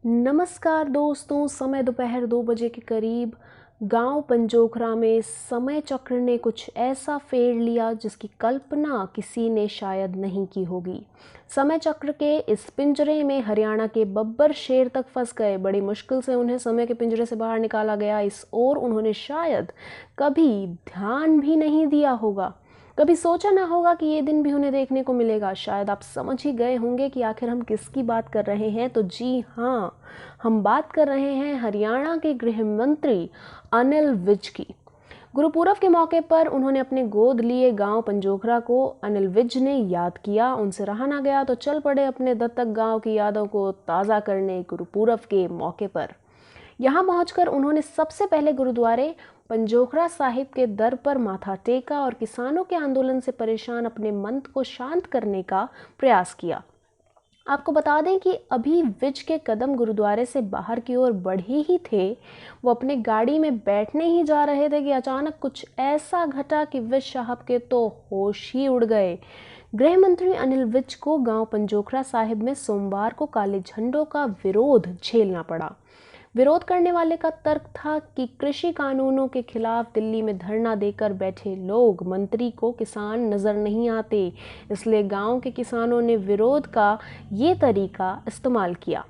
नमस्कार दोस्तों, समय दोपहर 2 बजे के करीब गांव पंजोखरा में समय चक्र ने कुछ ऐसा फेर लिया जिसकी कल्पना किसी ने शायद नहीं की होगी। समय चक्र के इस पिंजरे में हरियाणा के बब्बर शेर तक फंस गए। बड़ी मुश्किल से उन्हें समय के पिंजरे से बाहर निकाला गया। इस ओर उन्होंने शायद कभी ध्यान भी नहीं दिया होगा, कभी सोचा ना होगा कि ये दिन भी उन्हें देखने को मिलेगा। शायद आप समझ ही गए होंगे कि आखिर हम किसकी बात कर रहे हैं। तो जी हाँ, हम बात कर रहे हैं हरियाणा के गृह मंत्री अनिल विज की। गुरुपूरब के मौके पर उन्होंने अपने गोद लिए गांव पंजोखरा को अनिल विज ने याद किया। उनसे रहा ना गया तो चल पड़े अपने दत्तक गांव की यादों को ताज़ा करने गुरुपूरब के मौके पर। यहाँ पहुंचकर उन्होंने सबसे पहले गुरुद्वारे पंजोखरा साहिब के दर पर माथा टेका और किसानों के आंदोलन से परेशान अपने मन को शांत करने का प्रयास किया। आपको बता दें कि अभी विज के कदम गुरुद्वारे से बाहर की ओर बढ़े ही थे, वो अपने गाड़ी में बैठने ही जा रहे थे कि अचानक कुछ ऐसा घटा कि विज साहब के तो होश ही उड़ गए। गृह मंत्री अनिल विज को गांव पंजोखरा साहिब में सोमवार को काले झंडों का विरोध झेलना पड़ा। विरोध करने वाले का तर्क था कि कृषि कानूनों के खिलाफ दिल्ली में धरना देकर बैठे लोग मंत्री को किसान नजर नहीं आते, इसलिए गांव के किसानों ने विरोध का ये तरीका इस्तेमाल किया।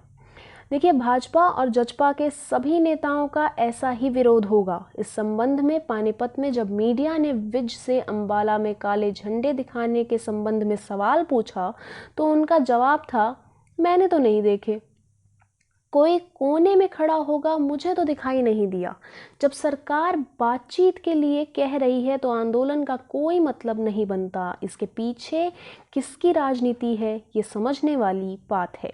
देखिए, भाजपा और जजपा के सभी नेताओं का ऐसा ही विरोध होगा। इस संबंध में पानीपत में जब मीडिया ने विज से अंबाला में काले झंडे दिखाने के संबंध में सवाल पूछा तो उनका जवाब था, मैंने तो नहीं देखे, कोई कोने में खड़ा होगा, मुझे तो दिखाई नहीं दिया। जब सरकार बातचीत के लिए कह रही है तो आंदोलन का कोई मतलब नहीं बनता। इसके पीछे किसकी राजनीति है, ये समझने वाली बात है।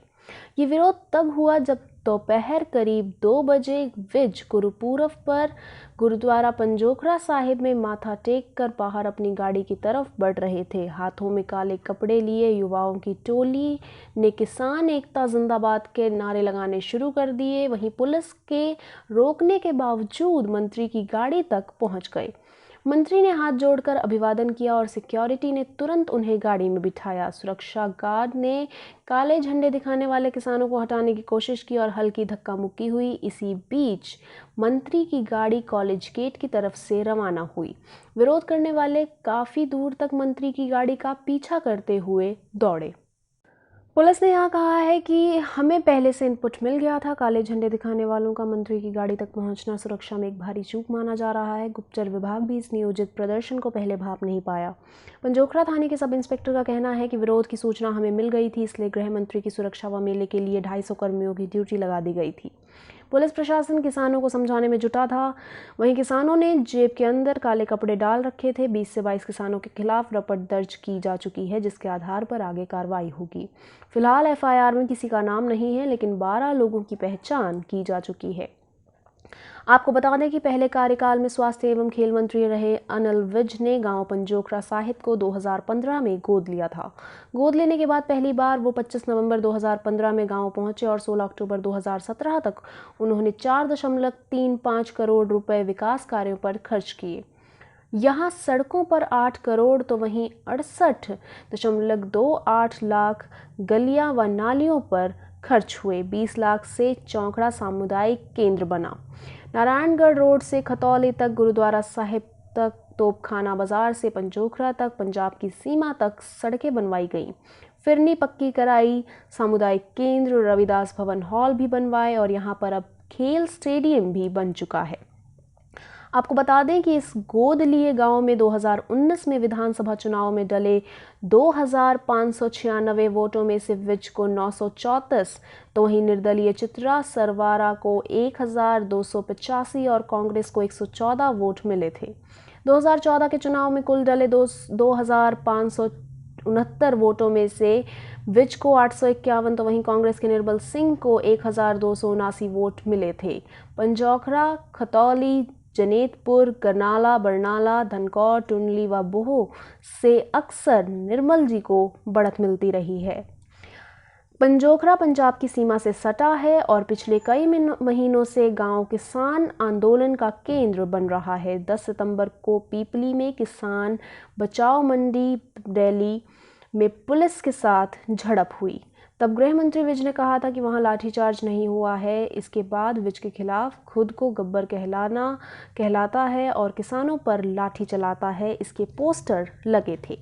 ये विरोध तब हुआ जब दोपहर करीब 2 बजे विज गुरुपूरब पर गुरुद्वारा पंजोखरा साहिब में माथा टेक कर बाहर अपनी गाड़ी की तरफ बढ़ रहे थे। हाथों में काले कपड़े लिए युवाओं की टोली ने किसान एकता जिंदाबाद के नारे लगाने शुरू कर दिए। वहीं पुलिस के रोकने के बावजूद मंत्री की गाड़ी तक पहुंच गए। मंत्री ने हाथ जोड़कर अभिवादन किया और सिक्योरिटी ने तुरंत उन्हें गाड़ी में बिठाया। सुरक्षा गार्ड ने काले झंडे दिखाने वाले किसानों को हटाने की कोशिश की और हल्की धक्का मुक्की हुई। इसी बीच मंत्री की गाड़ी कॉलेज गेट की तरफ से रवाना हुई। विरोध करने वाले काफ़ी दूर तक मंत्री की गाड़ी का पीछा करते हुए दौड़े। पुलिस ने यहाँ कहा है कि हमें पहले से इनपुट मिल गया था। काले झंडे दिखाने वालों का मंत्री की गाड़ी तक पहुँचना सुरक्षा में एक भारी चूक माना जा रहा है। गुप्तचर विभाग भी इस नियोजित प्रदर्शन को पहले भाप नहीं पाया। पंजोखरा थाने के सब इंस्पेक्टर का कहना है कि विरोध की सूचना हमें मिल गई थी, इसलिए गृह मंत्री की सुरक्षा व मेले के लिए 250 कर्मियों की ड्यूटी लगा दी गई थी। पुलिस प्रशासन किसानों को समझाने में जुटा था। वहीं किसानों ने जेब के अंदर काले कपड़े डाल रखे थे। 20 से 22 किसानों के खिलाफ रपट दर्ज की जा चुकी है, जिसके आधार पर आगे कार्रवाई होगी। फिलहाल एफआईआर में किसी का नाम नहीं है, लेकिन 12 लोगों की पहचान की जा चुकी है। आपको बता दें कि पहले कार्यकाल में स्वास्थ्य एवं खेल मंत्री रहे अनिल विज ने गांव पंजोखरा साहिब को 2015 में गोद लिया था। गोद लेने के बाद पहली बार वो 25 नवंबर 2015 में गांव पहुंचे और 16 अक्टूबर 2017 तक उन्होंने 4.35 करोड़ रुपए विकास कार्यों पर खर्च किए। यहाँ सड़कों पर 8 करोड़ तो वहीं 68.28 लाख गलियां व नालियों पर खर्च हुए। 20 लाख से चौंकड़ा सामुदायिक केंद्र बना। नारायणगढ़ रोड से खतौली तक, गुरुद्वारा साहिब तक, तोपखाना बाजार से पंजोखरा तक, पंजाब की सीमा तक सड़कें बनवाई गईं। फिरनी पक्की कराई, सामुदायिक केंद्र, रविदास भवन हॉल भी बनवाए और यहाँ पर अब खेल स्टेडियम भी बन चुका है। आपको बता दें कि इस गोद लिए गांव में 2019 में विधानसभा चुनाव में डले 2596 वोटों में से विज को 934, तो वहीं निर्दलीय चित्रा सरवारा को 1285 और कांग्रेस को 114 वोट मिले थे। 2014 के चुनाव में कुल डले 2569 वोटों में से विज को 851, तो वहीं कांग्रेस के निर्बल सिंह को 1279 वोट मिले थे। पंजोखरा, खतौली, जनेतपुर, करनाला, बरनाला, धनकौर, टुंडली व बोह से अक्सर निर्मल जी को बढ़त मिलती रही है। पंजोखरा पंजाब की सीमा से सटा है और पिछले कई महीनों से गांव किसान आंदोलन का केंद्र बन रहा है। 10 सितंबर को पीपली में किसान बचाओ मंडी रैली में पुलिस के साथ झड़प हुई। तब गृह मंत्री विज ने कहा था कि वहां लाठीचार्ज नहीं हुआ है। इसके बाद विज के खिलाफ खुद को गब्बर कहलाता है और किसानों पर लाठी चलाता है, इसके पोस्टर लगे थे।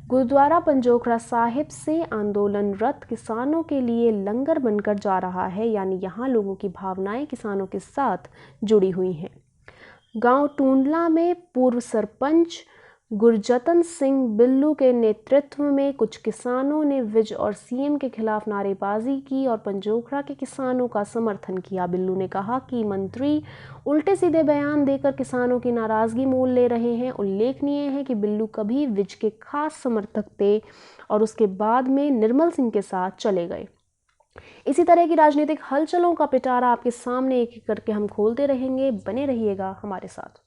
गुरुद्वारा पंजोखरा साहिब से आंदोलनरत किसानों के लिए लंगर बनकर जा रहा है, यानी यहाँ लोगों की भावनाएं किसानों के साथ जुड़ी हुई हैं। गांव टूंडला में पूर्व सरपंच गुरजतन सिंह बिल्लू के नेतृत्व में कुछ किसानों ने विज और सीएम के खिलाफ नारेबाजी की और पंजोखरा के किसानों का समर्थन किया। बिल्लू ने कहा कि मंत्री उल्टे सीधे बयान देकर किसानों की नाराजगी मोल ले रहे हैं। उल्लेखनीय है कि बिल्लू कभी विज के खास समर्थक थे और उसके बाद में निर्मल सिंह के साथ चले गए। इसी तरह की राजनीतिक हलचलों का पिटारा आपके सामने एक एक करके हम खोलते रहेंगे। बने रहिएगा हमारे साथ।